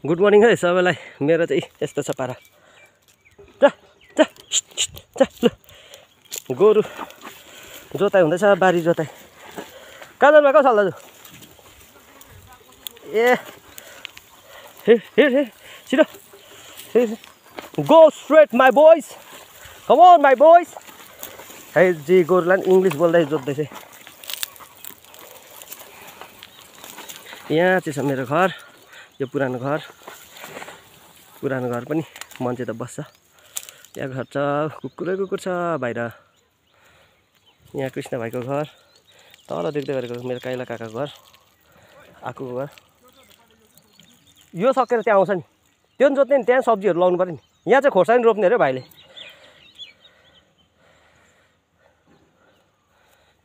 Good morning है सबैलाई। मेरो चाहिँ यस्तो छ पारा। ल गोरु जोताइ हुँदैछ, बारी जोताइ। कहाँ जानु भएको साल दाजु? ए हिँड छिटो, go straight my boys, come on my boys. है जी गोरुलाई इङ्ग्लिस बोल्दै जोत्दैछ। यहाँ चाहिँ छ मेरो घर, यो पुरानो घर। पुरानो घर पनि मान्छे त बस्छ। यहाँ घर छ, कुकुर छ बाहिर। यहाँ कृष्ण भाइको घर, तल देख्दै गरेको मेरो काइला काकाको घर, आकुको घर। यो सकेर त्यहाँ आउँछ नि, त्यो पनि जोत्ने नि, त्यहाँ सब्जीहरू लाउनु पर्यो नि। यहाँ चाहिँ खोर्सानी रोप्ने अरे भाइले।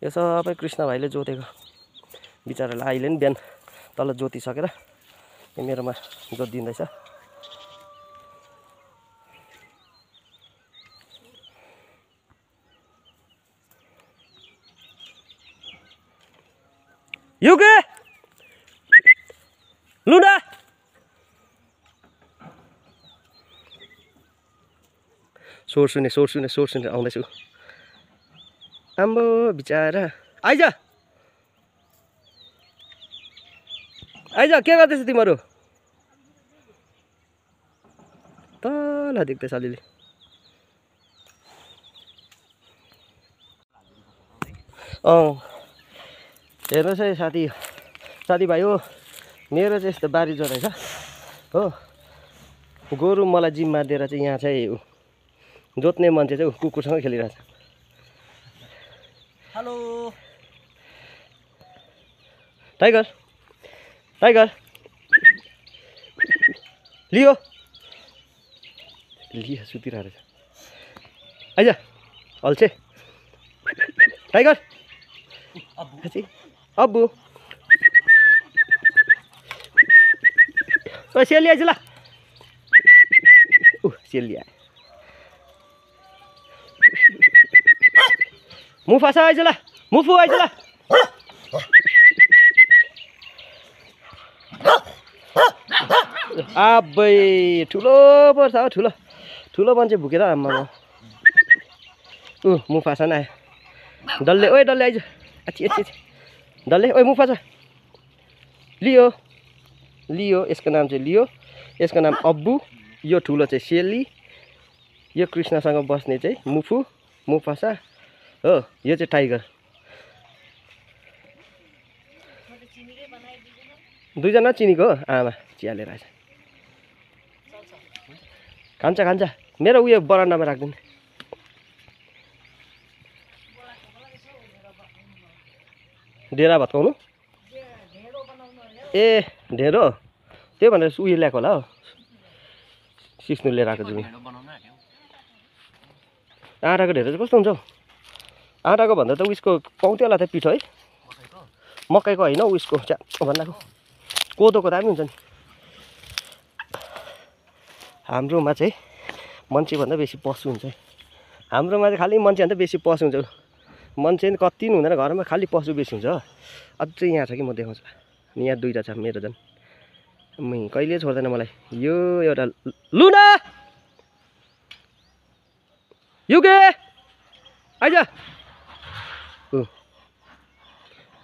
यो सबै कृष्ण भाइले जोतेको। बिचरालाई अहिले नि बिहान तल जोतिसकेर मेरोमा जोतिदिँदैछ। युके लुना सोर सुने आउँदैछु। आम्बो बिचारा, आइज के गर्दैछ तिमीहरू? तल देख्दैछ अलिअलि। हेर्नुहोस् है साथीभाइ हो, मेरो चाहिँ यस्तो बारी जोताइ छ हो। गोरु मलाई जिम्मा दिएर चाहिँ यहाँ चाहिँ जोत्ने मान्छे चाहिँ कुकुरसँग खेलिरहेछ। हेलो टाइगर लियो सुतिरहेको छ। आइज अल्छे टाइगर अब्बु ओ सेली आइज ल। सेली आयो, मुफासा आइज ल, मुफु आइज ल। आबै ठुलो पर्छ हो, ठुलो मान्छे भुकेर आम्मामा। मुफासा न आयो। डल्ले आइज। डल्ले मुफासा। लियो यसको नाम चाहिँ लियो, यसको नाम अब्बु। यो ठुलो चाहिँ सेली, यो कृष्णसँग बस्ने चाहिँ मुफासा हो। यो चाहिँ टाइगर। दुईजना चिनीको हो। आमा चियालेर आएछ। खान्छ मेरो उयो बरन्डामा राख्दैन। डेरा भत्काउनु ए ढेँडो, त्यही भनेर उयो ल्याएको होला हो, सिस्नु लिएर आएको जुमी। आँटाको ढेँडो चाहिँ कस्तो हुन्छ हौ? आँटाको भन्दा त उयसको पाउँथ्यो होला त पिठो है, मकैको होइन उयसको भन्दाको कोदोको दामी हुन्छ नि। हाम्रोमा चाहिँ मान्छेभन्दा बेसी पशु हुन्छ। हाम्रोमा चाहिँ खालि मान्छेभन्दा बेसी पशु हुन्छ। मान्छे कति पनि हुँदैन घरमा, खालि पशु बेसी हुन्छ। अझै यहाँ छ कि म देखाउँछु। यहाँ दुईवटा छ मेरो झन्, कहिले छोड्दैन मलाई। यो एउटा लुना युके आइज।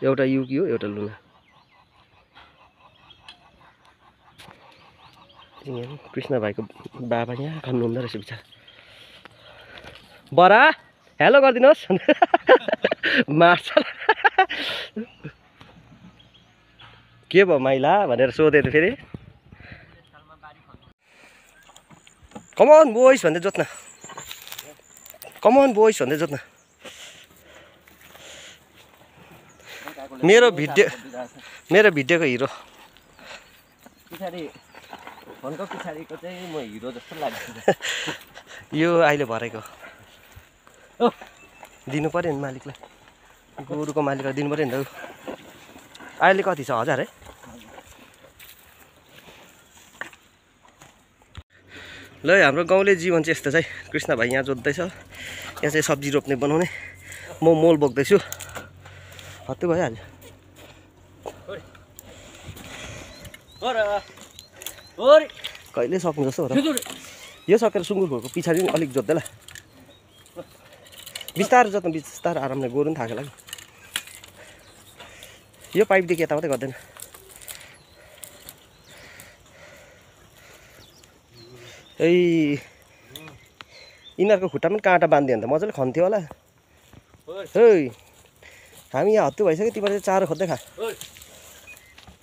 एउटा युकी हो, एउटा लुना। कृष्ण भाइको बाबा यहाँ खानुहुँदो रहेछ बिचारा। बरा हेलो गरिदिनुहोस् मार्छ। के भयो माइला भनेर सोधे त फेरि। कमन बोइस भन्दै जोत्न, कमन बोइस भन्दै जोत्न। मेरो भिडियोको हिरो। फोनको पछाडिको चाहिँ म हिरो जस्तो लाग्छ। यो अहिले भरेको दिनु पऱ्यो नि मालिकलाई, गोरुको मालिकलाई दिनु पऱ्यो नि त। अहिले कति छ? 1000 है। ल हाम्रो गाउँले जीवन चाहिँ यस्तो छ है। कृष्ण भाइ यहाँ जोत्दैछ, यहाँ चाहिँ सब्जी रोप्ने बनाउने, म मोल बोक्दैछु। हत्तु भइहाल्यो। कहिले सक्नु जस्तो हो र यो सकेर सुँगुर खोरको पछाडि नि अलिक जोत्दै ल बिस्तारै जोत्नु बिस्तारै आरामले गोरु पनि थाकेला कि यो पाइपदेखि यता मात्रै गर्दैन ए यिनीहरूको खुट्टामा पनि काँटा बाँधिदियो भने त मजाले खन्थ्यो होला है हामी यहाँ हत्तु भइसक्यो तिमीहरूले चारो खोज्दै खा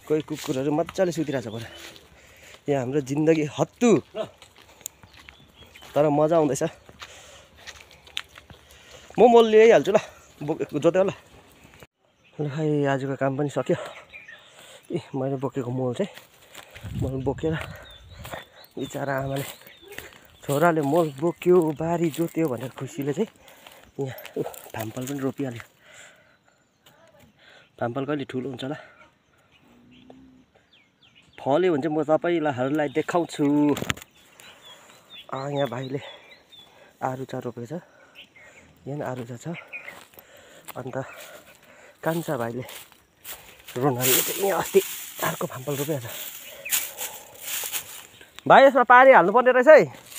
कोही कुकुरहरू मजाले सुतिरहेछ पर यहाँ हाम्रो जिन्दगी हत्तु तर मजा आउँदैछ म मोल ल्याइहाल्छु ल जोत्यो ल खै आजको काम पनि सक्यो ए मैले बोकेको मोल चाहिँ मोल बोकेर बिचरा आमाले छोराले मोल बोक्यो बारी जोत्यो भनेर खुसीले चाहिँ यहाँ फामफल पनि रोपिहाल्यो फामफल कहिले ठुलो हुन्छ होला फल्यो भने चाहिँ म तपाईँहरूलाई देखाउँछु यहाँ भाइले आरुचा रोपेको छ यहाँ पनि आरुचा छ अन्त कान्छा भाइले रोनालले चाहिँ यहाँ अस्ति अर्को फामफल रोपेको छ भाइ यसमा पानी हाल्नु पर्ने रहेछ है